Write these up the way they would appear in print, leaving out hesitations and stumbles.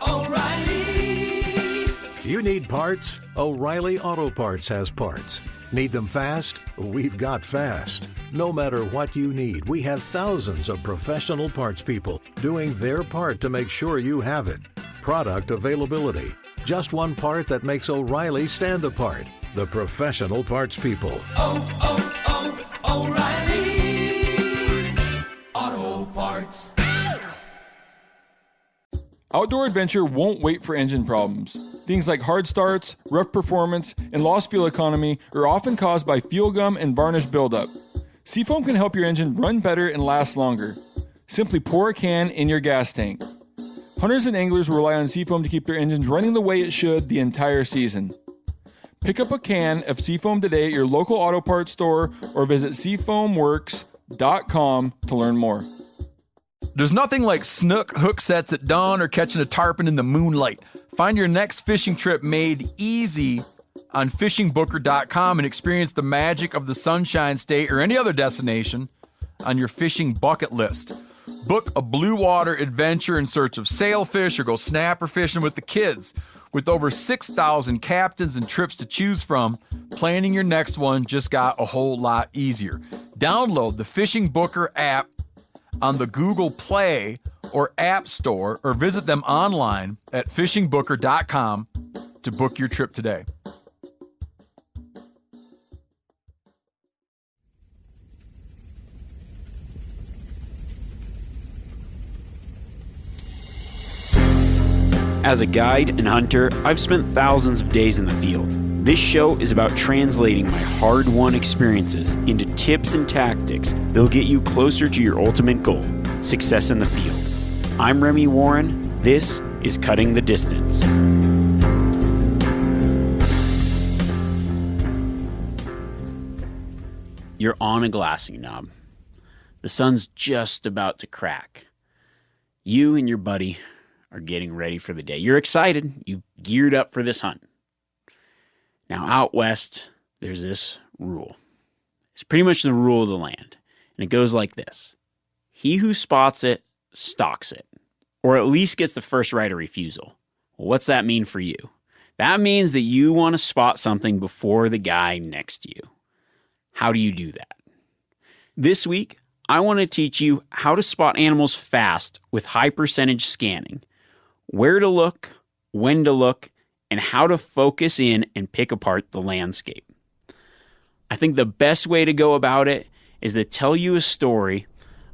O'Reilly. You need parts? O'Reilly Auto Parts has parts. Need them fast? We've got fast. No matter what you need, we have thousands of professional parts people doing their part to make sure you have it. Product availability. Just one part that makes O'Reilly stand apart. The professional parts people. O'Reilly Auto Parts. Outdoor adventure won't wait for engine problems. Things like hard starts, rough performance, and lost fuel economy are often caused by fuel gum and varnish buildup. Seafoam can help your engine run better and last longer. Simply pour a can in your gas tank. Hunters and anglers rely on Seafoam to keep their engines running the way it should the entire season. Pick up a can of Seafoam today at your local auto parts store or visit seafoamworks.com to learn more. There's nothing like snook hook sets at dawn or catching a tarpon in the moonlight. Find your next fishing trip made easy on fishingbooker.com and experience the magic of the Sunshine State or any other destination on your fishing bucket list. Book a blue water adventure in search of sailfish or go snapper fishing with the kids. With over 6,000 captains and trips to choose from, planning your next one just got a whole lot easier. Download the Fishing Booker app on the Google Play or App Store or visit them online at fishingbooker.com to book your trip today. As a guide and hunter, I've spent thousands of days in the field. This show is about translating my hard-won experiences into tips and tactics that'll get you closer to your ultimate goal, success in the field. I'm Remy Warren. This is Cutting the Distance. You're on a glassing knob. The sun's just about to crack. You and your buddy are getting ready for the day. You're excited. You've geared up for this hunt. Now, out west, there's this rule. It's pretty much the rule of the land. And it goes like this. He who spots it, stalks it. Or at least gets the first right of refusal. Well, what's that mean for you? That means that you want to spot something before the guy next to you. How do you do that? This week, I want to teach you how to spot animals fast with high percentage scanning. Where to look, when to look, and how to focus in and pick apart the landscape. I think the best way to go about it is to tell you a story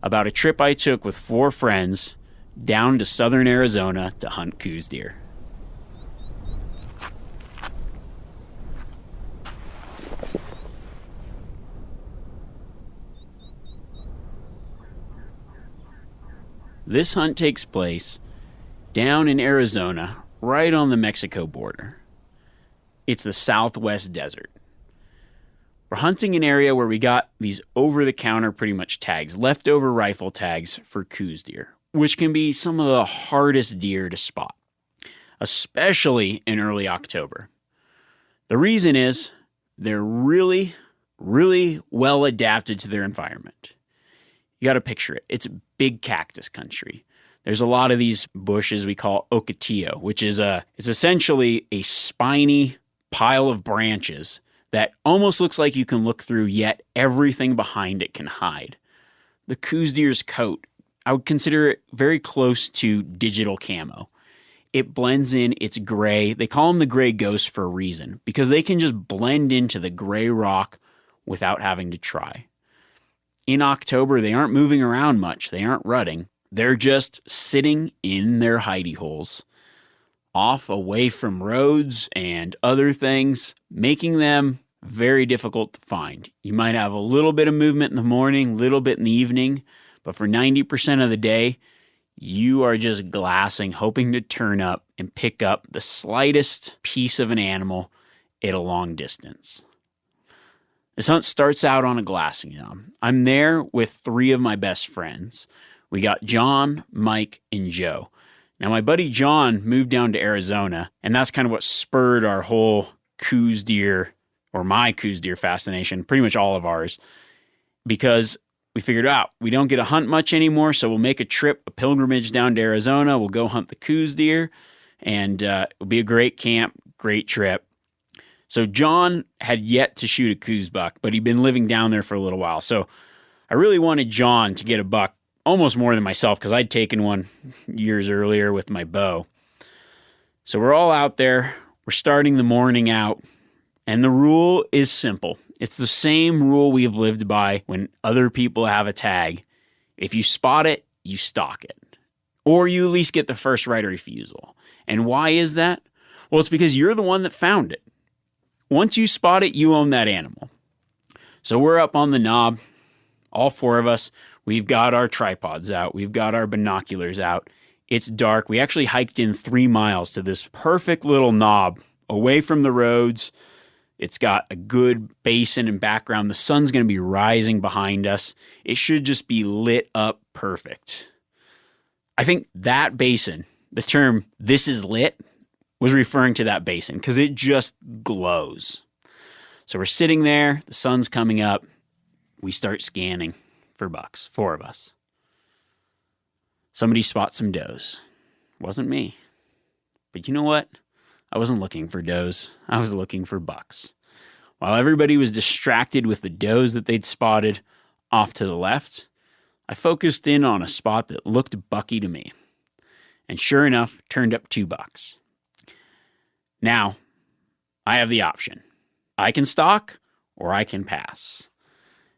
about a trip I took with 4 friends down to southern Arizona to hunt Coues deer. This hunt takes place down in Arizona, right on the Mexico border. It's the Southwest Desert. We're hunting an area where we got these over-the-counter pretty much tags, leftover rifle tags for Coues deer, which can be some of the hardest deer to spot, especially in early October. The reason is they're really, really well adapted to their environment. You got to picture it. It's big cactus country. There's a lot of these bushes we call ocotillo, which is it's essentially a spiny pile of branches that almost looks like you can look through, yet everything behind it can hide. The Coues deer's coat, I would consider it very close to digital camo. It blends in, it's gray. They call them the gray ghost for a reason, because they can just blend into the gray rock without having to try. In October, they aren't moving around much. They aren't rutting. They're just sitting in their hidey holes, off away from roads and other things, making them very difficult to find. You might have a little bit of movement in the morning, little bit in the evening, but for 90% of the day, you are just glassing, hoping to turn up and pick up the slightest piece of an animal at a long distance. This hunt starts out on a glassing knob. I'm there with 3 of my best friends. We got John, Mike, and Joe. Now, my buddy John moved down to Arizona, and that's kind of what spurred our whole Coues deer, or my Coues deer fascination, pretty much all of ours, because we figured out we don't get to hunt much anymore, so we'll make a pilgrimage down to Arizona. We'll go hunt the Coues deer, and it'll be a great camp, great trip. So John had yet to shoot a Coues buck, but he'd been living down there for a little while. So I really wanted John to get a buck, almost more than myself, because I'd taken one years earlier with my bow. So we're all out there. We're starting the morning out, and the rule is simple. It's the same rule we have lived by when other people have a tag. If you spot it, you stalk it. Or you at least get the first right of refusal. And why is that? Well, it's because you're the one that found it. Once you spot it, you own that animal. So we're up on the knob, all four of us. We've got our tripods out. We've got our binoculars out. It's dark. We actually hiked in 3 miles to this perfect little knob away from the roads. It's got a good basin and background. The sun's going to be rising behind us. It should just be lit up perfect. I think that basin, the term "this is lit," was referring to that basin because it just glows. So we're sitting there. The sun's coming up. We start scanning for bucks, 4 of us. Somebody spots some does. Wasn't me. But you know what? I wasn't looking for does. I was looking for bucks. While everybody was distracted with the does that they'd spotted off to the left, I focused in on a spot that looked bucky to me. And sure enough, turned up 2 bucks. Now, I have the option. I can stalk or I can pass.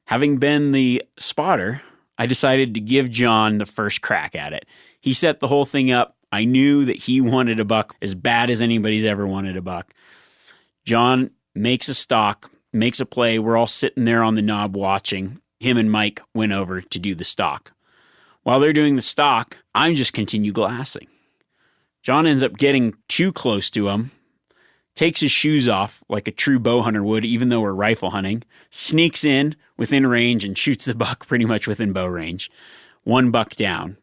Having been the spotter, I decided to give John the first crack at it. He set the whole thing up. I knew that he wanted a buck as bad as anybody's ever wanted a buck. John makes a stalk, makes a play. We're all sitting there on the knob watching. Him and Mike went over to do the stalk. While they're doing the stalk, I'm just continue glassing. John ends up getting too close to him, takes his shoes off like a true bow hunter would, even though we're rifle hunting, sneaks in within range and shoots the buck pretty much within bow range. 1 buck down.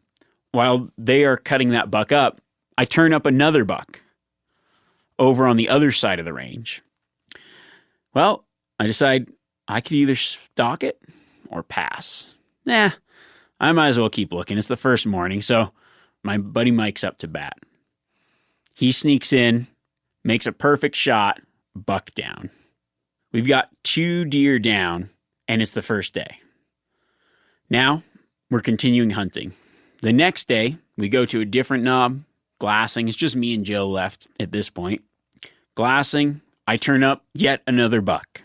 While they are cutting that buck up, I turn up another buck over on the other side of the range. Well, I decide I could either stalk it or pass. I might as well keep looking. It's the first morning, so my buddy Mike's up to bat. He sneaks in, makes a perfect shot, buck down. We've got 2 deer down, and it's the first day. Now, we're continuing hunting. The next day, we go to a different knob, glassing. It's just me and Joe left at this point. Glassing, I turn up yet another buck.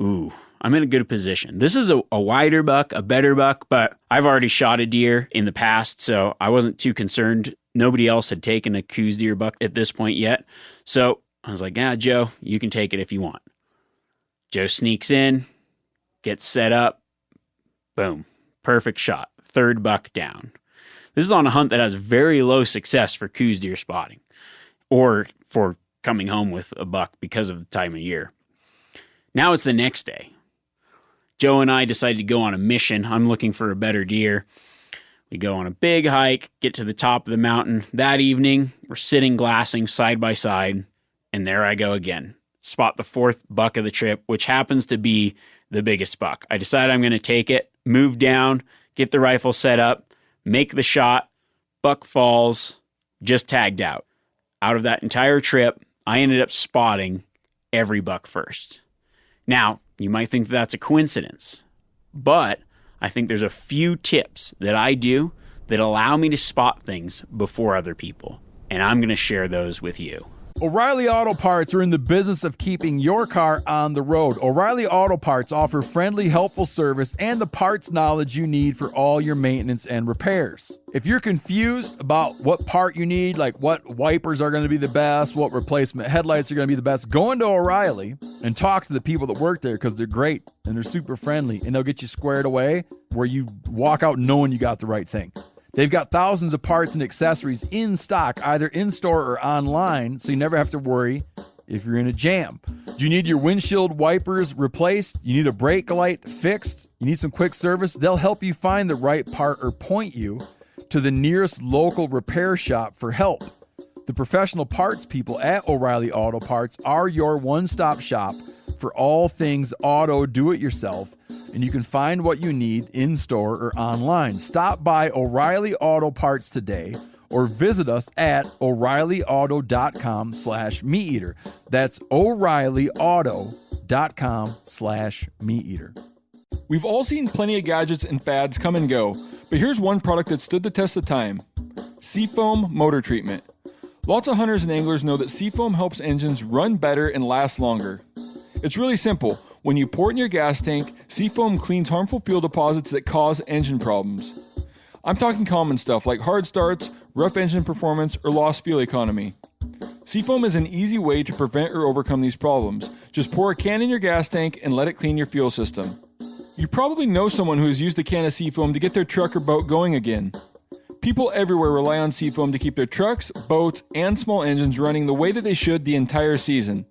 Ooh, I'm in a good position. This is a wider buck, a better buck, but I've already shot a deer in the past, so I wasn't too concerned. Nobody else had taken a Coues deer buck at this point yet. So I was like, Joe, you can take it if you want. Joe sneaks in, gets set up, boom, perfect shot. 3rd buck down. This is on a hunt that has very low success for Coues deer spotting or for coming home with a buck because of the time of year. Now it's the next day. Joe and I decided to go on a mission. I'm looking for a better deer. We go on a big hike, get to the top of the mountain. That evening, we're sitting glassing side by side, and there I go again. Spot the 4th buck of the trip, which happens to be the biggest buck. I decide I'm going to take it, move down, get the rifle set up, make the shot, buck falls, just tagged out. Out of that entire trip, I ended up spotting every buck first. Now, you might think that's a coincidence, but I think there's a few tips that I do that allow me to spot things before other people, and I'm going to share those with you. O'Reilly Auto Parts are in the business of keeping your car on the road. O'Reilly Auto Parts offer friendly, helpful service and the parts knowledge you need for all your maintenance and repairs. If you're confused about what part you need, like what wipers are going to be the best, what replacement headlights are going to be the best, go into O'Reilly and talk to the people that work there because they're great and they're super friendly and they'll get you squared away where you walk out knowing you got the right thing. They've got thousands of parts and accessories in stock, either in-store or online, so you never have to worry if you're in a jam. Do you need your windshield wipers replaced? You need a brake light fixed? You need some quick service? They'll help you find the right part or point you to the nearest local repair shop for help. The professional parts people at O'Reilly Auto Parts are your one-stop shop for all things auto do-it-yourself. and you can find what you need in-store or online. Stop by O'Reilly Auto Parts today or visit us at O'ReillyAuto.com/meateater. That's O'ReillyAuto.com/meateater. We've all seen plenty of gadgets and fads come and go, but here's one product that stood the test of time: Seafoam Motor Treatment. Lots of hunters and anglers know that Seafoam helps engines run better and last longer. It's really simple. When you pour it in your gas tank, Seafoam cleans harmful fuel deposits that cause engine problems. I'm talking common stuff like hard starts, rough engine performance, or lost fuel economy. Seafoam is an easy way to prevent or overcome these problems. Just pour a can in your gas tank and let it clean your fuel system. You probably know someone who has used a can of Seafoam to get their truck or boat going again. People everywhere rely on Seafoam to keep their trucks, boats, and small engines running the way that they should the entire season.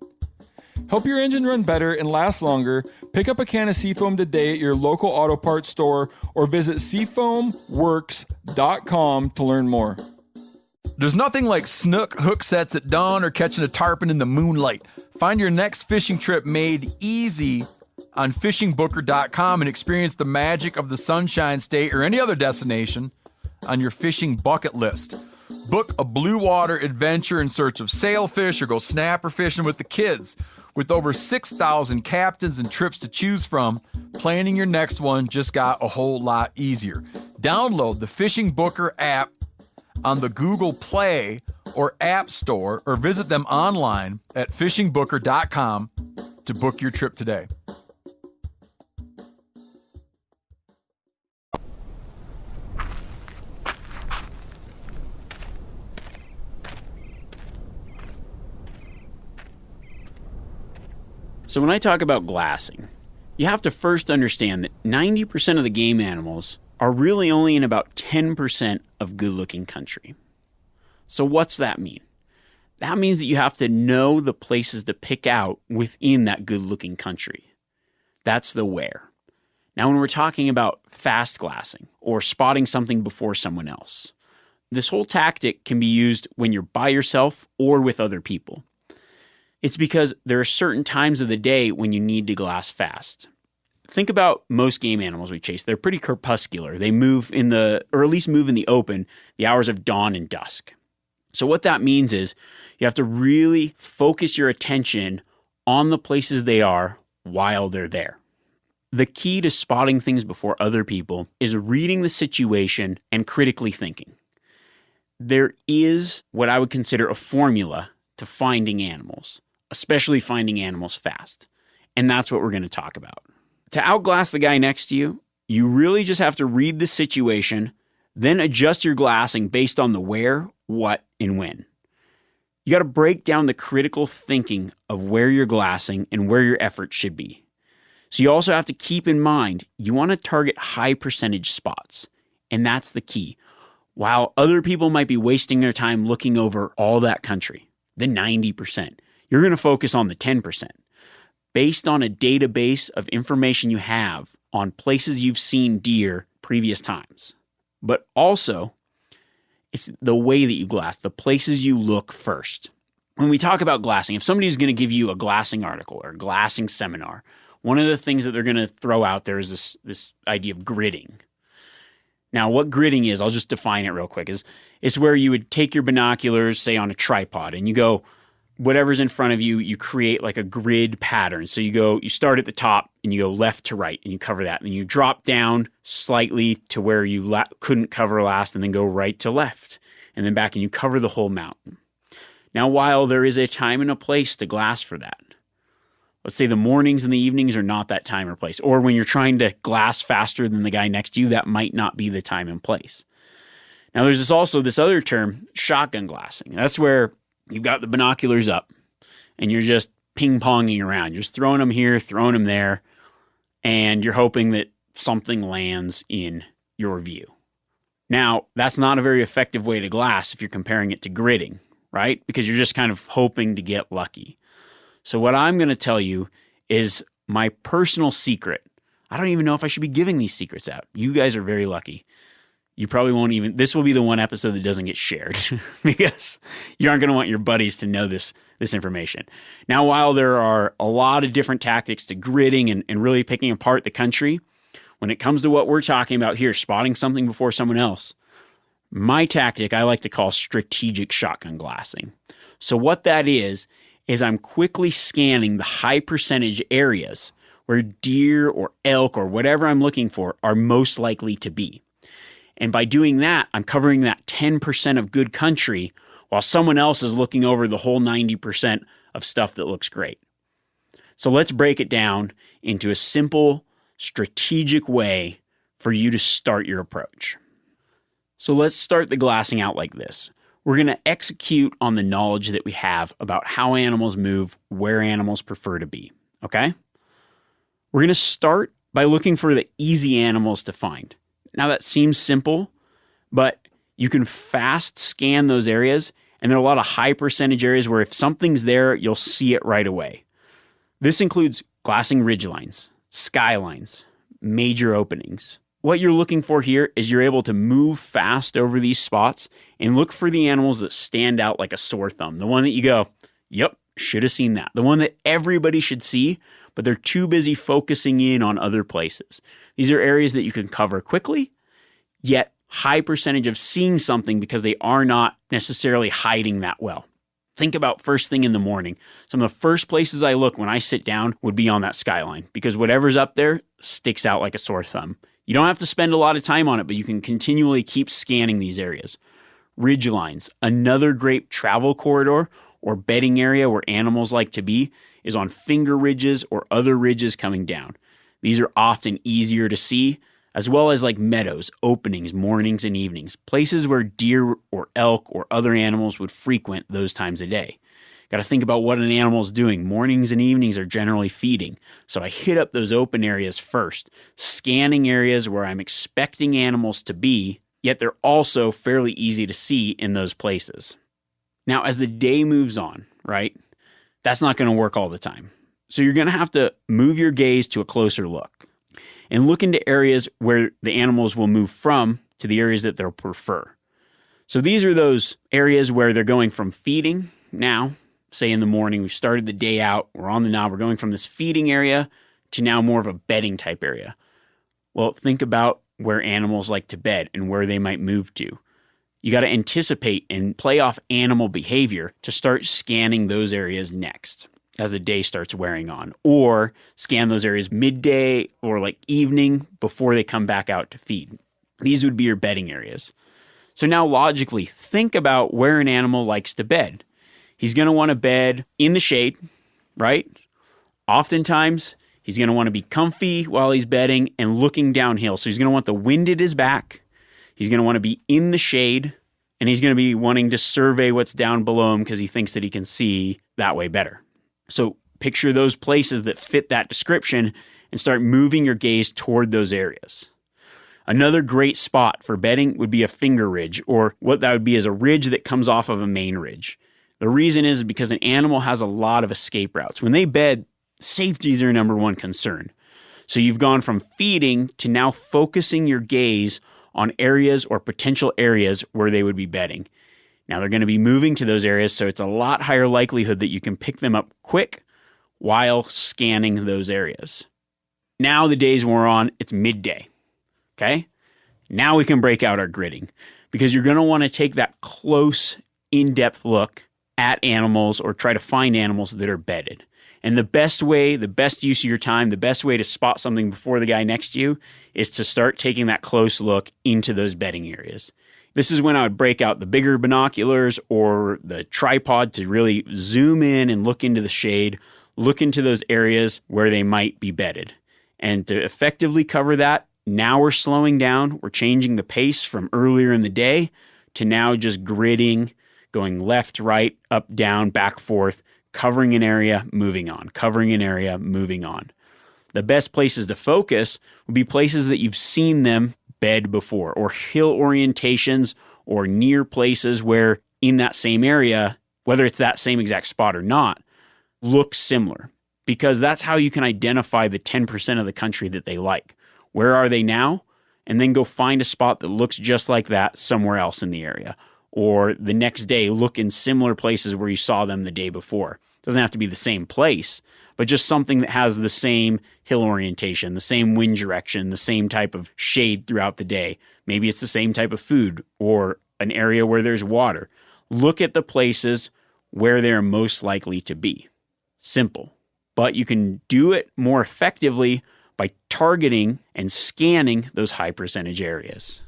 Help your engine run better and last longer. Pick up a can of Seafoam today at your local auto parts store or visit seafoamworks.com to learn more. There's nothing like snook hook sets at dawn or catching a tarpon in the moonlight. Find your next fishing trip made easy on fishingbooker.com and experience the magic of the Sunshine State or any other destination on your fishing bucket list. Book a blue water adventure in search of sailfish or go snapper fishing with the kids. With over 6,000 captains and trips to choose from, planning your next one just got a whole lot easier. Download the Fishing Booker app on the Google Play or App Store or visit them online at fishingbooker.com to book your trip today. So when I talk about glassing, you have to first understand that 90% of the game animals are really only in about 10% of good-looking country. So what's that mean? That means that you have to know the places to pick out within that good-looking country. That's the where. Now when we're talking about fast glassing or spotting something before someone else, this whole tactic can be used when you're by yourself or with other people. It's because there are certain times of the day when you need to glass fast. Think about most game animals we chase. They're pretty crepuscular. They move in the open, the hours of dawn and dusk. So what that means is you have to really focus your attention on the places they are while they're there. The key to spotting things before other people is reading the situation and critically thinking. There is what I would consider a formula to finding animals, especially finding animals fast. And that's what we're going to talk about. To outglass the guy next to you, you really just have to read the situation, then adjust your glassing based on the where, what, and when. You got to break down the critical thinking of where you're glassing and where your effort should be. So you also have to keep in mind, you want to target high percentage spots. And that's the key. While other people might be wasting their time looking over all that country, the 90%, you're going to focus on the 10%. Based on a database of information you have on places you've seen deer previous times. But also, it's the way that you glass, the places you look first. When we talk about glassing, if somebody's going to give you a glassing article or a glassing seminar, one of the things that they're going to throw out there is this idea of gridding. Now, what gridding is, I'll just define it real quick, is it's where you would take your binoculars, say on a tripod, and you go, whatever's in front of you, you create like a grid pattern. So you start at the top and you go left to right and you cover that. And you drop down slightly to where you couldn't cover last and then go right to left and then back and you cover the whole mountain. Now, while there is a time and a place to glass for that, let's say the mornings and the evenings are not that time or place. Or when you're trying to glass faster than the guy next to you, that might not be the time and place. Now, there's also this other term, shotgun glassing. That's where you've got the binoculars up and you're just ping-ponging around. You're just throwing them here, throwing them there, and you're hoping that something lands in your view. Now, that's not a very effective way to glass if you're comparing it to gridding, right? Because you're just kind of hoping to get lucky. So what I'm going to tell you is my personal secret. I don't even know if I should be giving these secrets out. You guys are very lucky. You probably won't even, this will be the one episode that doesn't get shared because you aren't going to want your buddies to know this information. Now, while there are a lot of different tactics to gridding and really picking apart the country, when it comes to what we're talking about here, spotting something before someone else, my tactic I like to call strategic shotgun glassing. So what that is I'm quickly scanning the high percentage areas where deer or elk or whatever I'm looking for are most likely to be. And by doing that, I'm covering that 10% of good country while someone else is looking over the whole 90% of stuff that looks great. So let's break it down into a simple, strategic way for you to start your approach. So let's start the glassing out like this. We're going to execute on the knowledge that we have about how animals move, where animals prefer to be, okay? We're going to start by looking for the easy animals to find. Now that seems simple, but you can fast scan those areas, and there are a lot of high percentage areas where if something's there, you'll see it right away. This includes glassing ridgelines, skylines, major openings. What you're looking for here is you're able to move fast over these spots and look for the animals that stand out like a sore thumb. The one that you go, yep, should have seen that. The one that everybody should see, but they're too busy focusing in on other places. These are areas that you can cover quickly, yet high percentage of seeing something because they are not necessarily hiding that well. Think about first thing in the morning. Some of the first places I look when I sit down would be on that skyline because whatever's up there sticks out like a sore thumb. You don't have to spend a lot of time on it, but you can continually keep scanning these areas. Ridgelines, another great travel corridor or bedding area where animals like to be, is on finger ridges or other ridges coming down. These are often easier to see, as well as like meadows, openings, mornings and evenings, places where deer or elk or other animals would frequent those times of day. Got to think about what an animal's doing. Mornings and evenings are generally feeding. So I hit up those open areas first, scanning areas where I'm expecting animals to be, yet they're also fairly easy to see in those places. Now, as the day moves on, right, that's not going to work all the time. So you're going to have to move your gaze to a closer look and look into areas where the animals will move from to the areas that they'll prefer. So these are those areas where they're going from feeding now, say in the morning, we've started the day out, we're on the knob, we're going from this feeding area to now more of a bedding type area. Well, think about where animals like to bed and where they might move to. You got to anticipate and play off animal behavior to start scanning those areas next as the day starts wearing on, or scan those areas midday or like evening before they come back out to feed. These would be your bedding areas. So now logically, think about where an animal likes to bed. He's going to want to bed in the shade, right? Oftentimes, he's going to want to be comfy while he's bedding and looking downhill. So he's going to want the wind at his back. He's going to want to be in the shade, and he's going to be wanting to survey what's down below him because he thinks that he can see that way better. So picture those places that fit that description and start moving your gaze toward those areas. Another great spot for bedding would be a finger ridge, or what that would be is a ridge that comes off of a main ridge. The reason is because an animal has a lot of escape routes. When they bed, safety is their number one concern. So you've gone from feeding to now focusing your gaze on areas or potential areas where they would be bedding. Now they're going to be moving to those areas, so it's a lot higher likelihood that you can pick them up quick while scanning those areas. Now the days we're on, it's midday. Okay? Now we can break out our gridding because you're going to want to take that close, in-depth look at animals or try to find animals that are bedded. And the best way, the best use of your time, the best way to spot something before the guy next to you is to start taking that close look into those bedding areas. This is when I would break out the bigger binoculars or the tripod to really zoom in and look into the shade, look into those areas where they might be bedded. And to effectively cover that, now we're slowing down. We're changing the pace from earlier in the day to now just gridding, going left, right, up, down, back, forth, covering an area, moving on, covering an area, moving on. The best places to focus would be places that you've seen them bed before, or hill orientations, or near places where in that same area, whether it's that same exact spot or not, looks similar. Because that's how you can identify the 10% of the country that they like. Where are they now? And then go find a spot that looks just like that somewhere else in the area. Or the next day, look in similar places where you saw them the day before. It doesn't have to be the same place, but just something that has the same hill orientation, the same wind direction, the same type of shade throughout the day. Maybe it's the same type of food or an area where there's water. Look at the places where they're most likely to be. Simple. But you can do it more effectively by targeting and scanning those high percentage areas.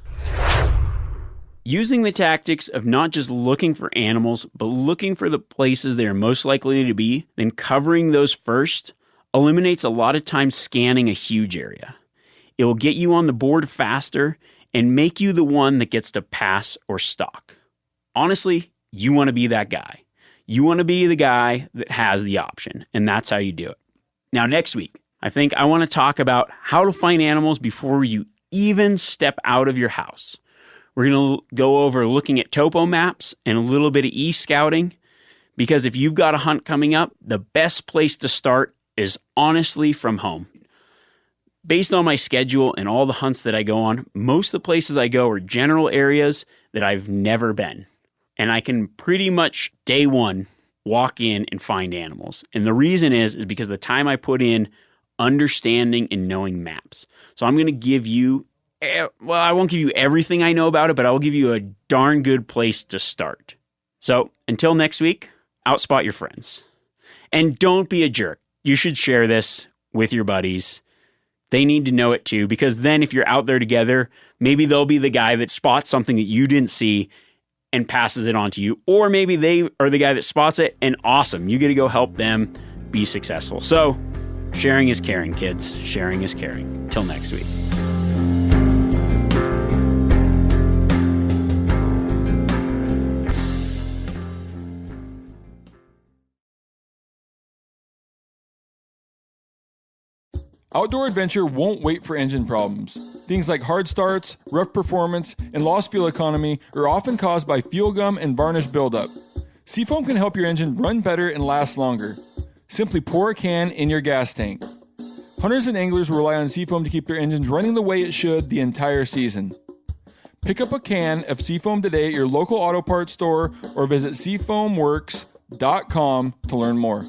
Using the tactics of not just looking for animals, but looking for the places they are most likely to be, then covering those first, eliminates a lot of time scanning a huge area. It will get you on the board faster and make you the one that gets to pass or stalk. Honestly, you want to be that guy. You want to be the guy that has the option, and that's how you do it. Now, next week, I think I want to talk about how to find animals before you even step out of your house. We're going to go over looking at topo maps and a little bit of e-scouting, because if you've got a hunt coming up, the best place to start is honestly from home. Based on my schedule and all the hunts that I go on, most of the places I go are general areas that I've never been. And I can pretty much day one walk in and find animals. And the reason is because the time I put in understanding and knowing maps. So I'm going to give you, well, I won't give you everything I know about it, but I will give you a darn good place to start. So until next week, outspot your friends. And don't be a jerk. You should share this with your buddies. They need to know it too, because then if you're out there together, maybe they'll be the guy that spots something that you didn't see and passes it on to you. Or maybe they are the guy that spots it and awesome, you get to go help them be successful. So sharing is caring, kids. Sharing is caring. Till next week. Outdoor adventure won't wait for engine problems. Things like hard starts, rough performance, and lost fuel economy are often caused by fuel gum and varnish buildup. Seafoam can help your engine run better and last longer. Simply pour a can in your gas tank. Hunters and anglers rely on Seafoam to keep their engines running the way it should the entire season. Pick up a can of Seafoam today at your local auto parts store or visit seafoamworks.com to learn more.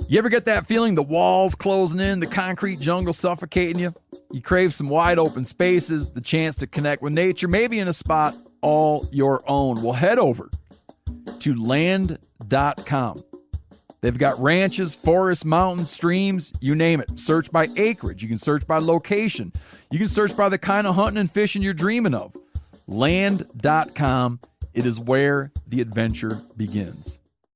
You ever get that feeling the walls closing in, the concrete jungle suffocating you? You crave some wide open spaces, the chance to connect with nature, maybe in a spot all your own. Well, head over to land.com. They've got ranches, forests, mountains, streams, you name it. Search by acreage. You can search by location. You can search by the kind of hunting and fishing you're dreaming of. Land.com. It is where the adventure begins.